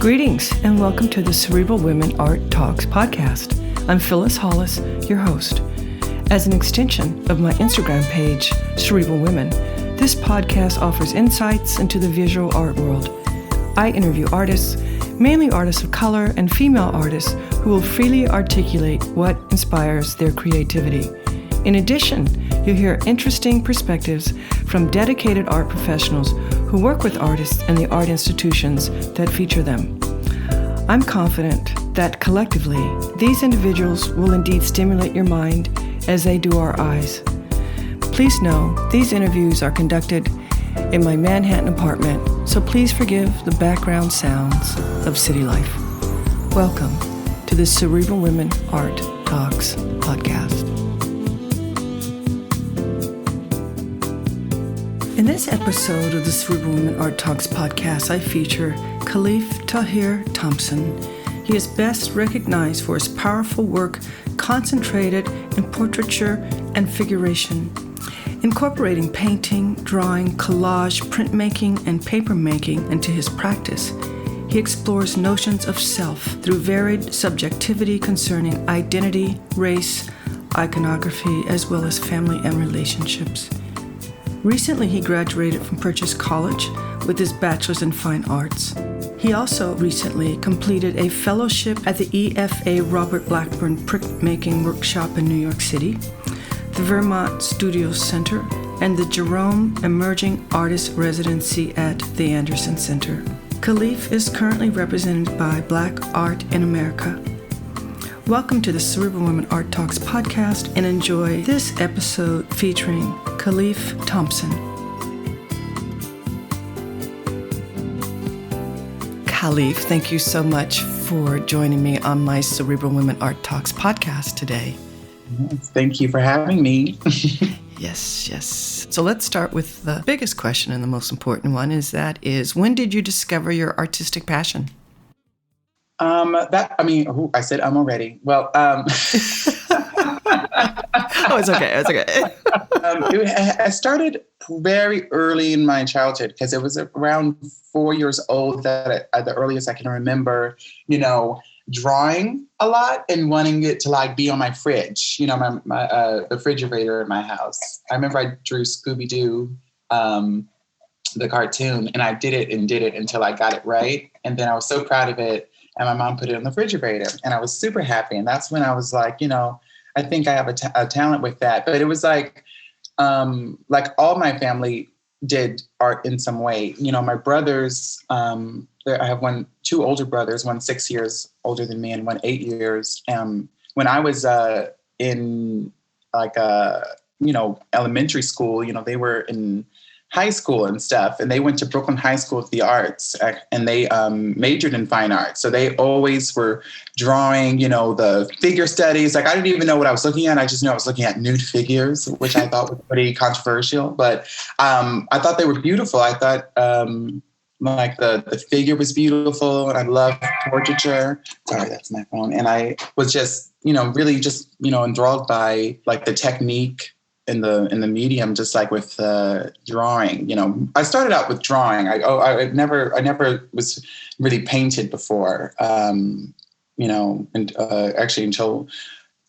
Greetings and welcome to the Cerebral Women Art Talks podcast. I'm Phyllis Hollis, your host. As an extension of my Instagram page, Cerebral Women, this podcast offers insights into the visual art world. I interview artists, mainly artists of color and female artists who will freely articulate what inspires their creativity. In addition, you'll hear interesting perspectives from dedicated art professionals who work with artists and the art institutions that feature them. I'm confident that collectively, these individuals will indeed stimulate your mind as they do our eyes. Please know, these interviews are conducted in my Manhattan apartment, so please forgive the background sounds of city life. Welcome to the Cerebral Women Art Talks podcast. In this episode of the Cerebral Women Art Talks podcast, I feature Khalif Tahir Thompson. He is best recognized for his powerful work concentrated in portraiture and figuration. Incorporating painting, drawing, collage, printmaking, and papermaking into his practice, he explores notions of self through varied subjectivity concerning identity, race, iconography, as well as family and relationships. Recently, he graduated from Purchase College with his Bachelors in Fine Arts. He also recently completed a fellowship at the EFA Robert Blackburn Printmaking Workshop in New York City, the Vermont Studio Center, and the Jerome Emerging Artist Residency at the Anderson Center. Khalif is currently represented by Black Art in America. Welcome to the Cerebral Women Art Talks podcast and enjoy this episode featuring Khalif Thompson. Khalif, thank you so much for joining me on my Cerebral Women Art Talks podcast today. Thank you for having me. Yes. So let's start with the biggest question and the most important one is when did you discover your artistic passion? I said I'm already. Well, it's okay. I started very early in my childhood because it was around 4 years old that the earliest I can remember, drawing a lot and wanting it to be on my fridge, my the refrigerator in my house. I remember I drew Scooby-Doo, the cartoon, and I did it until I got it right. And then I was so proud of it. And my mom put it in the refrigerator and I was super happy. And that's when I was like, I think I have a talent with that. But it was like all my family did art in some way. My brothers, I have two older brothers, one 6 years older than me and one 8 years. When I was in elementary school, they were in high school and stuff, and they went to Brooklyn High School of the Arts, and they majored in fine art. So they always were drawing, the figure studies. I didn't even know what I was looking at. I just knew I was looking at nude figures, which I thought was pretty controversial, but I thought they were beautiful. I thought the figure was beautiful, and I loved portraiture. Sorry, that's my phone. And I was just, really just, enthralled by the technique in the medium, just with drawing. I started out with drawing. I never was really painted before, and actually until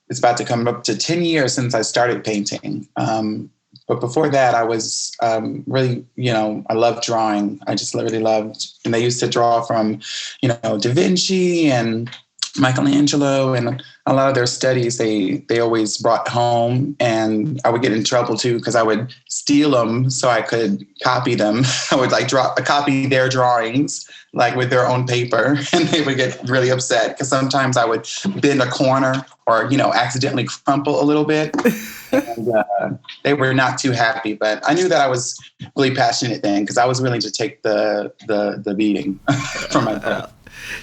it's about to come up to 10 years since I started painting. But before that, I was really, I loved drawing. I just really loved, and they used to draw from, Da Vinci and Michelangelo, and a lot of their studies they always brought home, and I would get in trouble too because I would steal them so I could copy them. I would copy their drawings with their own paper, and they would get really upset because sometimes I would bend a corner or accidentally crumple a little bit, and they were not too happy. But I knew that I was really passionate then because I was willing to take the beating from my dad.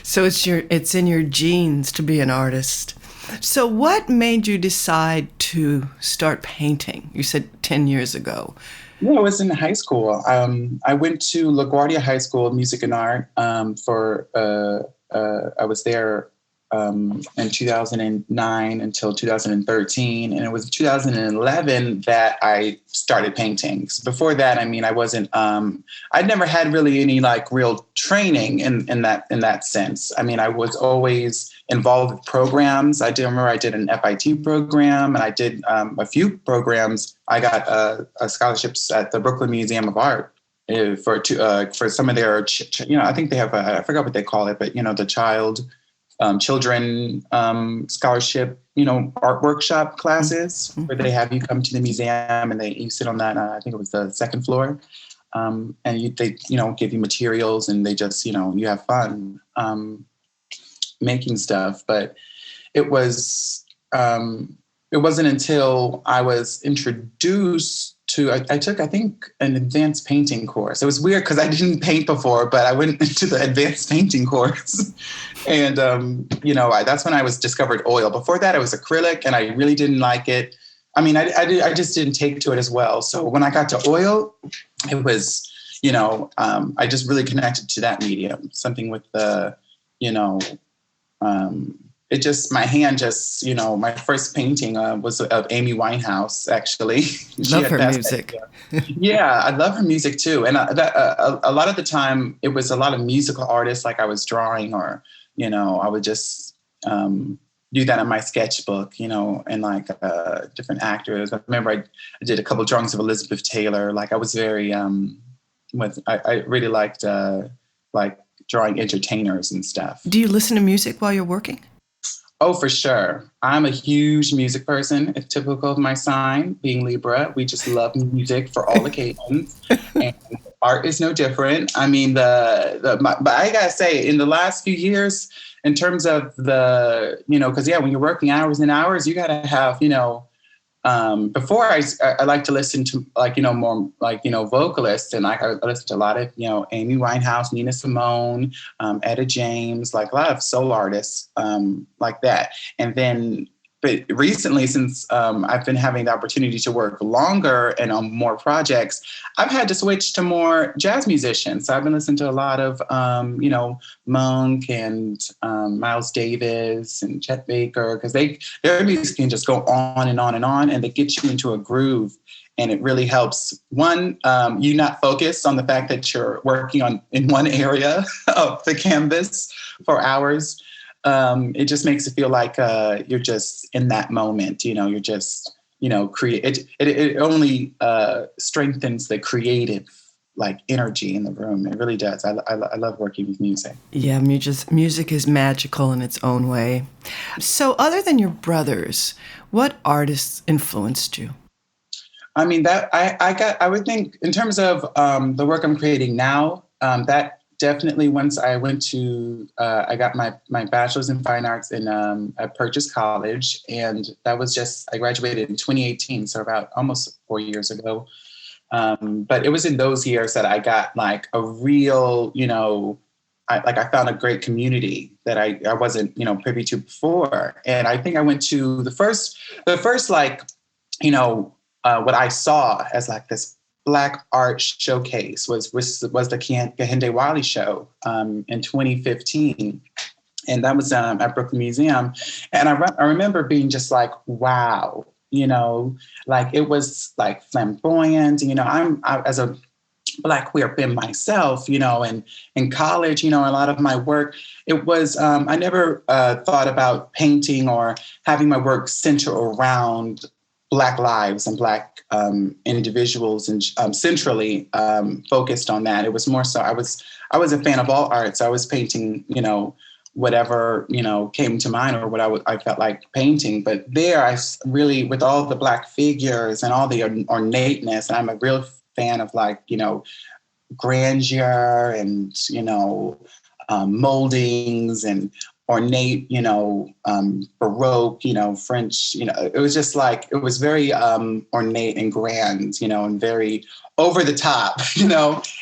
So it's in your genes to be an artist. So what made you decide to start painting? You said 10 years ago. Yeah, I was in high school. I went to LaGuardia High School of Music and Art I was there in 2009 until 2013. And it was 2011 that I started painting. So before that, I mean, I wasn't, I'd never had really any like real training in that sense. I mean, I was always involved with programs. I remember I did an FIT program, and I did a few programs. I got scholarships at the Brooklyn Museum of Art for some of their, I think they have, I forgot what they call it, but, the children scholarship, art workshop classes where they have you come to the museum and you sit on that, I think it was the second floor. And they give you materials, and they just, you have fun making stuff. But it wasn't until I was introduced to, I took, I think, an advanced painting course. It was weird because I didn't paint before, but I went into the advanced painting course. And, that's when I discovered oil. Before that, it was acrylic, and I really didn't like it. I mean, I just didn't take to it as well. So when I got to oil, it was, I just really connected to that medium, something with the, it just, my hand just, my first painting was of Amy Winehouse, actually. Love her music. Yeah, I love her music too. And a lot of the time it was a lot of musical artists, like I was drawing, or, I would just do that in my sketchbook, and like different actors. I remember I did a couple of drawings of Elizabeth Taylor. Like I was very, I really liked like drawing entertainers and stuff. Do you listen to music while you're working? Oh, for sure. I'm a huge music person. It's typical of my sign, being Libra. We just love music for all occasions. And art is no different. I mean, but I gotta say, in the last few years, in terms of the, because when you're working hours and hours, you gotta have, before I like to listen to like, more like, vocalists, and I listen to a lot of, Amy Winehouse, Nina Simone, Etta James, like a lot of soul artists like that. And then, but recently, since I've been having the opportunity to work longer and on more projects, I've had to switch to more jazz musicians. So I've been listening to a lot of, Monk and Miles Davis and Chet Baker, because their music can just go on and on and on, and they get you into a groove. And it really helps, one, you not focus on the fact that you're working in one area of the canvas for hours. It just makes it feel like you're just in that moment, you're just, create. It only strengthens the creative like energy in the room. It really does. I love working with music. Yeah, music is magical in its own way. So other than your brothers, what artists influenced you? I mean, that I would think in terms of the work I'm creating now, that definitely once I went to, I got my bachelor's in fine arts at Purchase College. And that was I graduated in 2018. So about almost 4 years ago. But it was in those years that I got like a real, I found a great community that I wasn't, privy to before. And I think I went to the first like, what I saw as like this Black art showcase was the Kehinde Wiley show in 2015. And that was at Brooklyn Museum. And I remember being just like, wow, like it was like flamboyant. I as a Black queer femme myself, and in college, a lot of my work, it was, I never thought about painting or having my work center around Black lives and Black individuals, and centrally focused on that. It was more so I was a fan of all arts. I was painting, whatever, came to mind, or what I felt like painting. But there I really, with all the Black figures and all the ornateness, and I'm a real fan of like, grandeur and, moldings and ornate, Baroque, French, it was just like, it was very ornate and grand, and very over the top,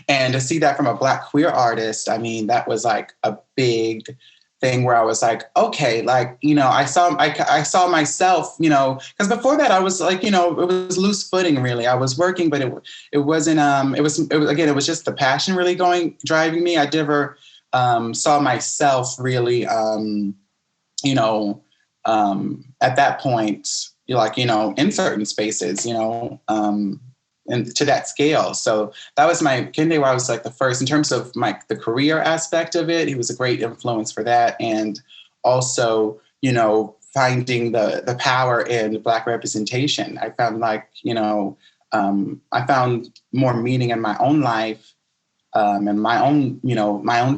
and to see that from a Black queer artist, I mean, that was like a big thing where I was like, okay, like, I saw myself, because before that I was like, it was loose footing really. I was working, but it wasn't, it was again, it was just the passion really driving me. I never saw myself really you know, at that point, you're like, in certain spaces, and to that scale. So that was my Kende, where I was like the first in terms of the career aspect of it. He was a great influence for that. And also, finding the power in Black representation. I found I found more meaning in my own life, and my own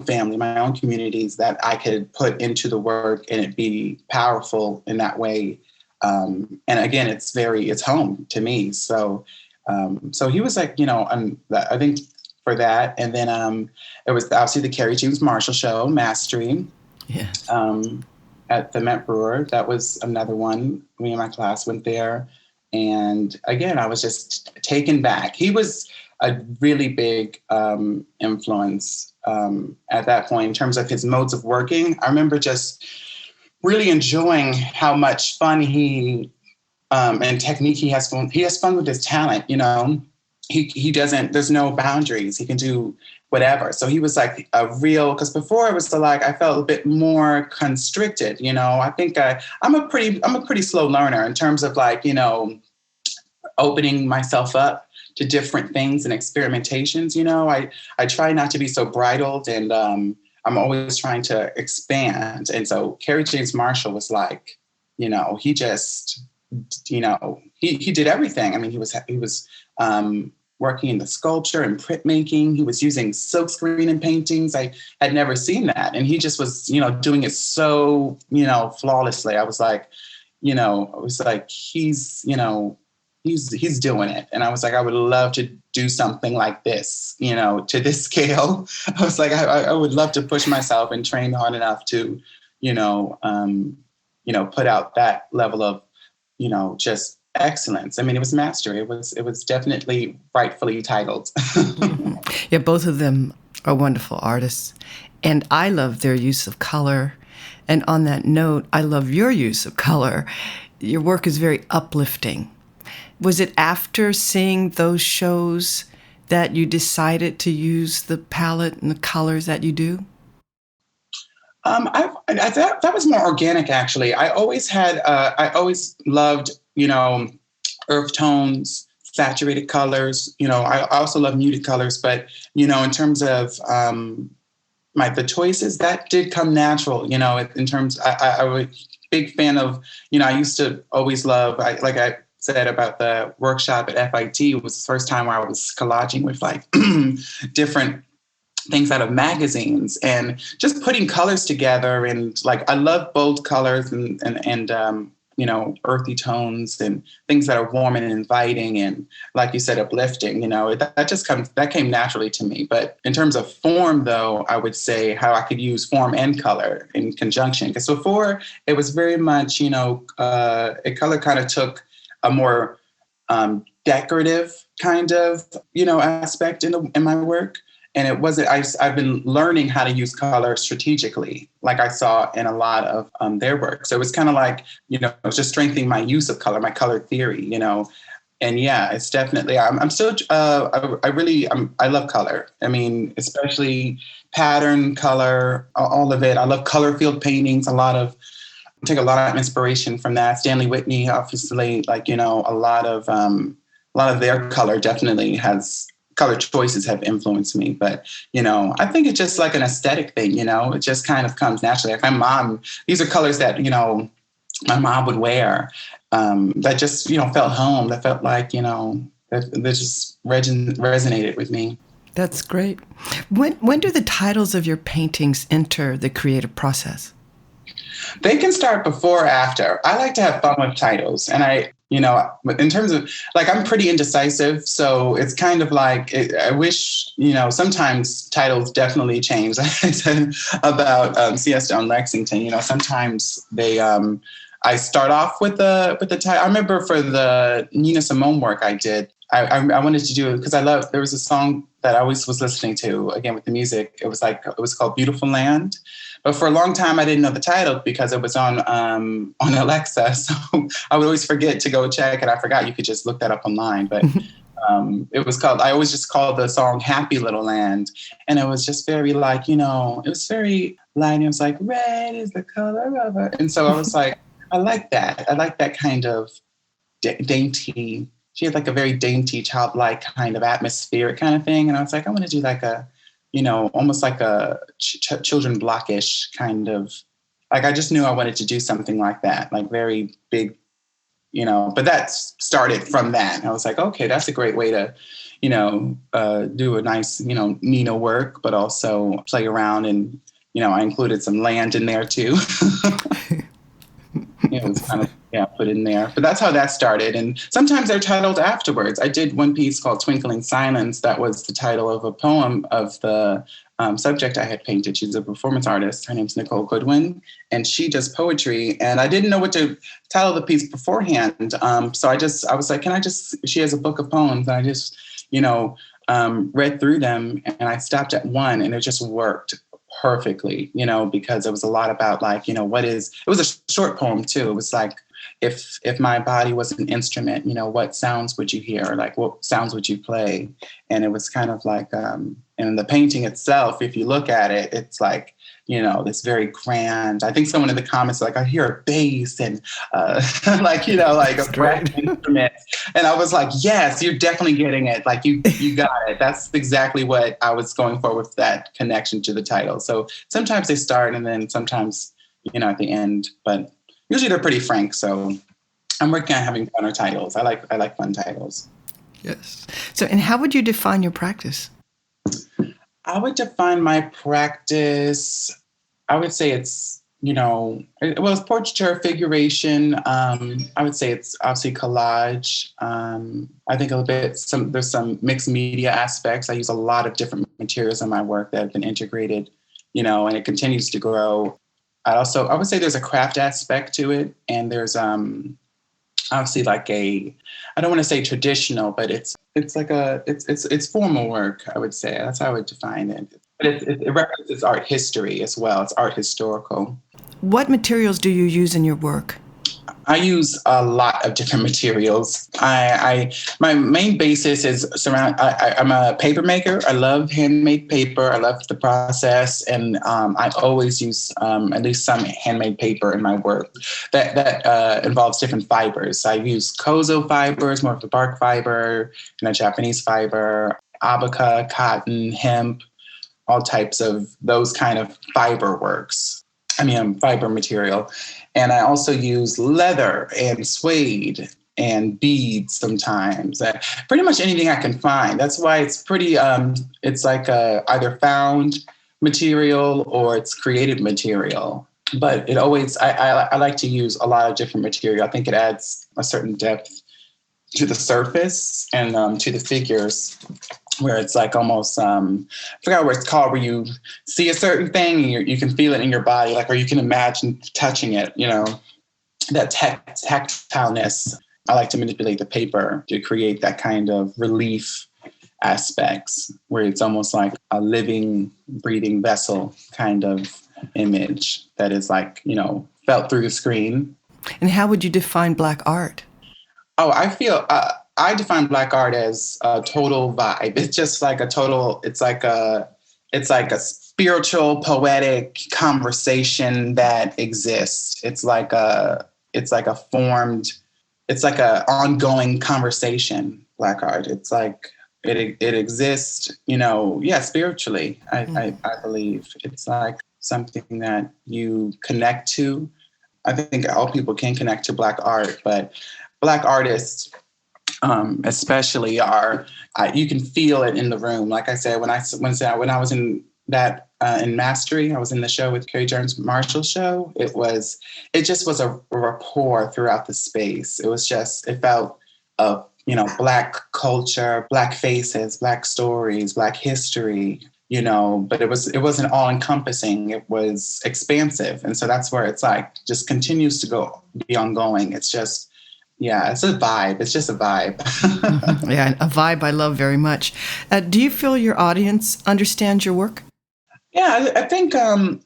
family, my own communities that I could put into the work and it be powerful in that way. And again, it's home to me. So he was like, I think for that. And then it was obviously the Carrie James Marshall show, Mastery. Yeah. At the Met Brewer. That was another one. Me and my class went there. And again, I was just taken back. He was a really big influence at that point in terms of his modes of working. I remember just really enjoying how much fun he and technique he has fun. He has fun with his talent, He doesn't, there's no boundaries. He can do whatever. So he was like because before it was I felt a bit more constricted, I think I'm a pretty slow learner in terms of opening myself up to different things and experimentations. I try not to be so bridled, and I'm always trying to expand. And so Carrie James Marshall was he just, he did everything. I mean, he was working in the sculpture and printmaking. He was using silkscreen in paintings. I had never seen that. And he just was, doing it so, flawlessly. I was like, he's doing it. And I was like, I would love to do something like this, to this scale. I was like, I would love to push myself and train hard enough to, put out that level of, just excellence. I mean, it was mastery. It was definitely rightfully titled. Yeah, both of them are wonderful artists. And I love their use of color. And on that note, I love your use of color. Your work is very uplifting. Was it after seeing those shows that you decided to use the palette and the colors that you do? That was more organic, actually. I always loved, earth tones, saturated colors. I also love muted colors, but, in terms of the choices, that did come natural, in terms, I was a big fan of, I used to always love, like I said about the workshop at FIT, it was the first time where I was collaging with different things out of magazines and just putting colors together. And I love bold colors and earthy tones and things that are warm and inviting and, like you said, uplifting. That came naturally to me. But in terms of form, though, I would say how I could use form and color in conjunction. Because before it was very much, color kind of took a more decorative kind of, aspect in my work. And it wasn't, I've been learning how to use color strategically, like I saw in a lot of their work. So it was kind of it was just strengthening my use of color, my color theory, And yeah, it's definitely, I'm still, I love color. I mean, especially pattern, color, all of it. I love color field paintings, I take a lot of inspiration from that. Stanley Whitney, obviously, a lot of their color definitely color choices have influenced me. But, I think it's just like an aesthetic thing, it just kind of comes naturally. Like my mom, these are colors that, my mom would wear, that just, felt home, that felt like, that just resonated with me. That's great. When do the titles of your paintings enter the creative process? They can start before or after. I like to have fun with titles. And in terms of, I'm pretty indecisive. So it's kind of I wish, sometimes titles definitely change. Like I said about Siesta on Lexington, sometimes they, I start off with the title. I remember for the Nina Simone work I did, I wanted to do it because there was a song that I always was listening to, again, with the music. It was called Beautiful Land. But for a long time, I didn't know the title because it was on Alexa. So I would always forget to go check, and I forgot you could just look that up online. But it was I always just called the song Happy Little Land. And it was just very it was very light. And it was like, red is the color of it. And so I was like, I like that. I like that kind of dainty. She had like a very dainty, childlike kind of atmospheric kind of thing. And I was like, I want to do like a, almost like a children blockish kind of, like, I just knew I wanted to do something like that, like very big, but that started from that. I was like, okay, that's a great way to, do a nice, Nina work, but also play around. And, I included some land in there too. It was kind of, put in there. But that's how that started. And sometimes they're titled afterwards. I did one piece called Twinkling Silence. That was the title of a poem of the subject I had painted. She's a performance artist. Her name's Nicole Goodwin. And she does poetry. And I didn't know what to title the piece beforehand. So I was like, she has a book of poems. And I just, read through them. And I stopped at one, and it just worked perfectly, because it was a lot about like, it was a short poem too. It was like, if my body was an instrument, what sounds would you hear? Like, what sounds would you play? And it was kind of like, and the painting itself, if you look at it, it's like, this very grand. I think someone in the comments like, I hear a bass and like, like a brass instrument. And I was like, yes, you're definitely getting it. Like you got it. That's exactly what I was going for with that connection to the title. So sometimes they start and then sometimes, at the end, but usually they're pretty frank. So I'm working on having funner titles. I like fun titles. Yes. So, and how would you define your practice? I would define my practice, I would say it's, it's portraiture, figuration. I would say it's obviously collage. I think a little bit, there's some mixed media aspects. I use a lot of different materials in my work that have been integrated, and it continues to grow. I would say there's a craft aspect to it. And there's obviously like I don't want to say traditional, but it's like it's formal work, I would say. That's how I would define it. But it represents art history as well. It's art historical. What materials do you use in your work? I use a lot of different materials. My main basis is I'm a paper maker. I love handmade paper. I love the process, and I always use at least some handmade paper in my work. That involves different fibers. I use kozo fibers, more of the bark fiber, and a Japanese fiber, abaca, cotton, hemp, all types of those kind of fiber material. And I also use leather and suede and beads sometimes. Pretty much anything I can find. That's why it's pretty, it's like either found material or it's created material. But it always, I like to use a lot of different material. I think it adds a certain depth to the surface and to the figures, where it's like almost, I forgot what it's called, where you see a certain thing and you can feel it in your body, like, or you can imagine touching it, that tactileness. I like to manipulate the paper to create that kind of relief aspects, where it's almost like a living, breathing vessel kind of image that is like, felt through the screen. And how would you define Black art? Oh, I feel... I define Black art as a total vibe. It's just like it's like a spiritual, poetic conversation that exists. It's like a ongoing conversation, Black art. It's like, it exists, spiritually, I believe. It's like something that you connect to. I think all people can connect to Black art, but Black artists, especially you can feel it in the room. Like I said, when I was in that in Mastery, I was in the show with Kerry Jones Marshall show. It just was a rapport throughout the space. It felt of, Black culture, Black faces, Black stories, Black history, but it wasn't all encompassing. It was expansive. And so that's where it's like, just continues to be ongoing. It's just, yeah, it's a vibe. It's just a vibe. Yeah, a vibe I love very much. Do you feel your audience understands your work? Yeah, I think I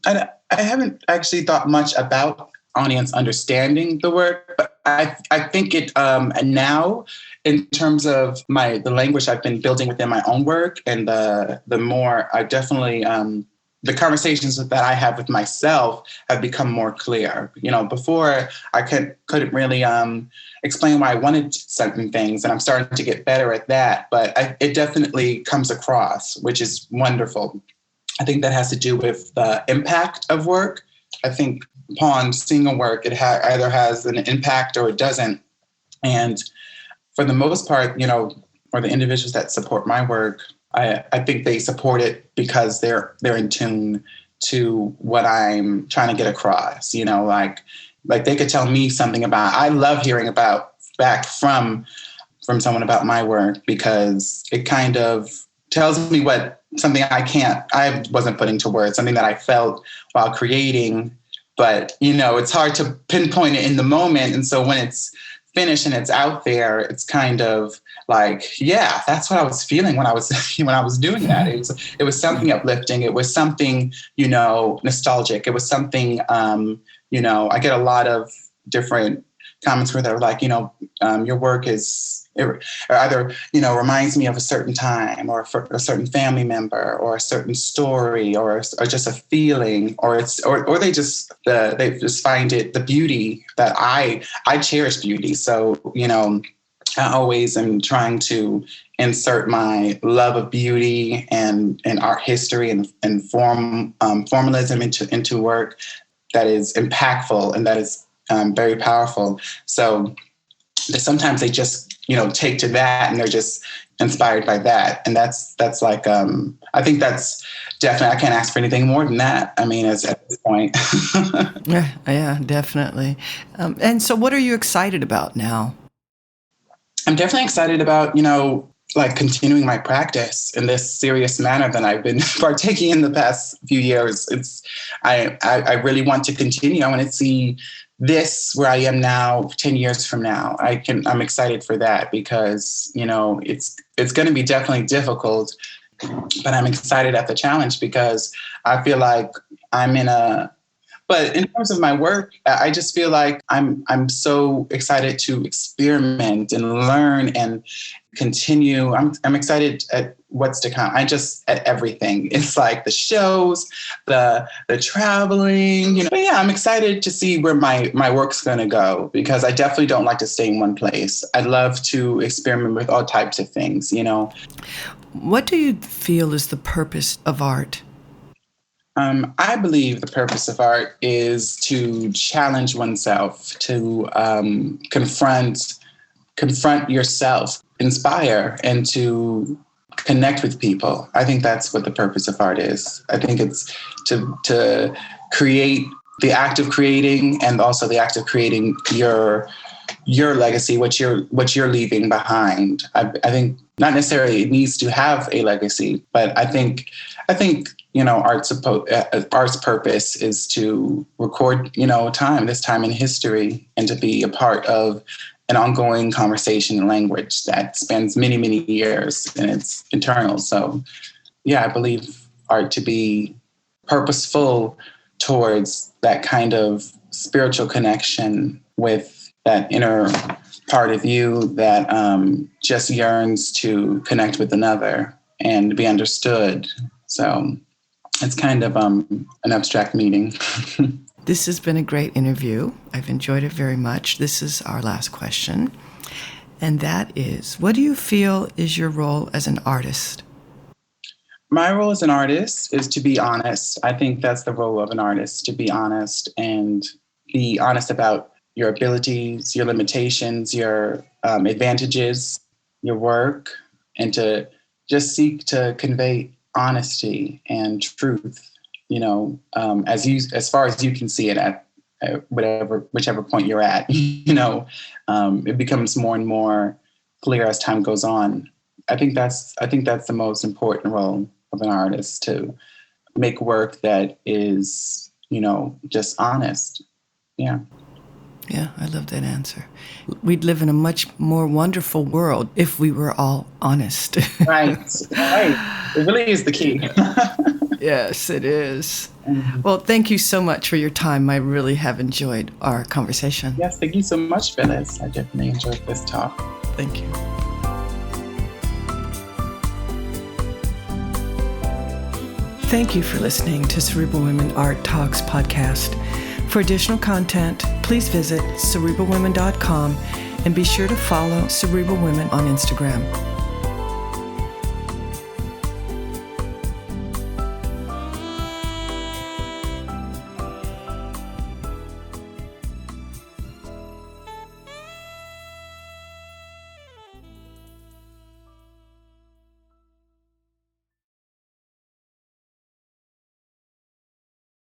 haven't actually thought much about audience understanding the work, but I think it now, in terms of the language I've been building within my own work, and the more I definitely the conversations that I have with myself have become more clear. Before I couldn't really explain why I wanted certain things, and I'm starting to get better at that. But it definitely comes across, which is wonderful. I think that has to do with the impact of work. I think upon seeing a work, it either has an impact or it doesn't. And for the most part, or the individuals that support my work, I think they support it because they're in tune to what I'm trying to get across. Like they could tell me something about. I love hearing back from someone about my work, because it kind of tells me something I wasn't putting to words, something that I felt while creating. But it's hard to pinpoint it in the moment, and so when it's finished and it's out there, it's kind of like, yeah, that's what I was feeling when I was doing that. It was something uplifting. It was something, nostalgic. It was something, I get a lot of different comments where they're like, your work either, reminds me of a certain time, or a certain family member, or a certain story, or just a feeling, or they just find it the beauty that I cherish beauty. So, I always am trying to insert my love of beauty and art history and formalism into work that is impactful and that is very powerful. So sometimes they just take to that, and they're just inspired by that. And that's like, I think that's definitely, I can't ask for anything more than that. I mean, at this point. Yeah, definitely. And so what are you excited about now? I'm definitely excited about, continuing my practice in this serious manner that I've been partaking in the past few years. I really want to continue. I want to see this where I am now 10 years from now. I'm excited for that, because, it's going to be definitely difficult, but I'm excited at the challenge, because I feel like but in terms of my work, I just feel like I'm so excited to experiment and learn and continue. I'm excited at what's to come. At everything. It's like the shows, the traveling, But yeah, I'm excited to see where my work's going to go, because I definitely don't like to stay in one place. I love to experiment with all types of things, What do you feel is the purpose of art? I believe the purpose of art is to challenge oneself, to confront yourself, inspire, and to connect with people. I think that's what the purpose of art is. I think it's to create, the act of creating, and also the act of creating your legacy, what you're leaving behind. I think not necessarily it needs to have a legacy, but I think art's purpose is to record, this time in history, and to be a part of an ongoing conversation and language that spans many, many years, and it's eternal. So, yeah, I believe art to be purposeful towards that kind of spiritual connection with that inner part of you that just yearns to connect with another and be understood. So it's kind of an abstract meaning. This has been a great interview. I've enjoyed it very much. This is our last question, and that is, what do you feel is your role as an artist? My role as an artist is to be honest. I think that's the role of an artist, to be honest, and be honest about your abilities, your limitations, your advantages, your work, and to just seek to convey honesty and truth, as far as you can see it at whichever point you're at. It becomes more and more clear as time goes on. I think that's the most important role of an artist, to make work that is, just honest. Yeah. Yeah, I love that answer. We'd live in a much more wonderful world if we were all honest. Right. It really is the key. Yes, it is. Mm-hmm. Well, thank you so much for your time. I really have enjoyed our conversation. Yes, thank you so much, Phyllis. I definitely enjoyed this talk. Thank you. Thank you for listening to Cerebral Women Art Talks podcast. For additional content, please visit cerebralwomen.com and be sure to follow Cerebral Women on Instagram.